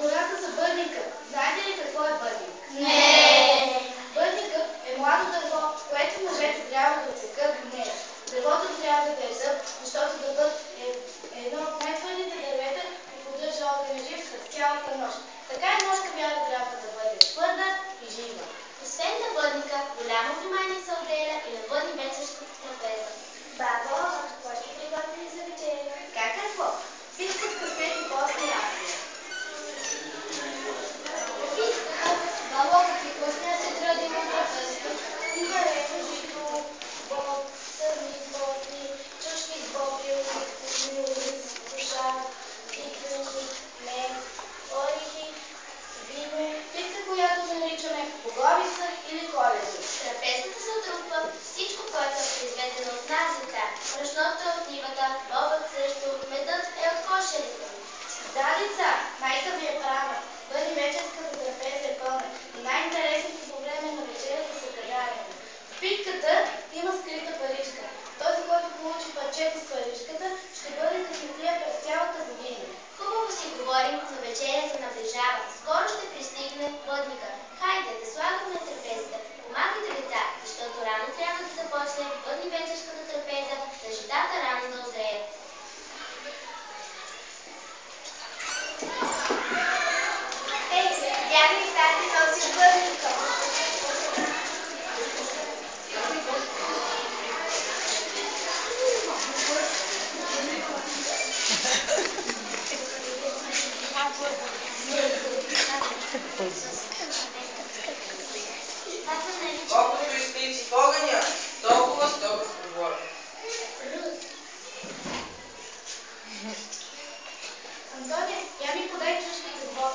гората за бъдника. Знаете ли какво е бъдник? Не. Бъдникът е младо дърво, което мъжете трябва да отсекат днес. Дървото трябва да е дъб, защото дъбът е едно от най-твърдите дървета и поддържа огъня жив през цялата нощ. Така и нощта вяра трябва да бъде твърда и жива. Освен на бъдника, голямо внимание се отделя и на бъдни-вечерската трапеза. Бабо, какво ще приготвим за вечеря? Как какво? Всичко с късмет и постни разговори. Бабо, какви постни се гради на трапезата? Има репо, жито, боб, сърни, бобни, чушки с бобил, ориз, кошар, тиквени, мед, орехи, вино, пица, която наричаме поговица или коледа. Трапезата се отрупва всичко, което е произведено от назита. Брашното е от нивата, бобът също, медът е от кошерите. Да, деца, майка ви е права. Бъдни-вечерската трапеза е пълна и най-интересното по време на вечерята са гаданията. В питката има скрита паричка. Този, който получи парчето с паричката, ще бъде късметлия през цялата година. Хубаво си говорим, но вечеря се наближава. Скоро ще пристигне бъдника. Хайде да слагаме трапезата. Помагайте, деца, защото рано трябва да започне бъдни-вечерската трапеза, да житата рано да озреят. Ей, бягай, тати, носи бъдника. Колкото изпици в огъня, толкова строго говоря. Антоне, я ми подай чушки с боб.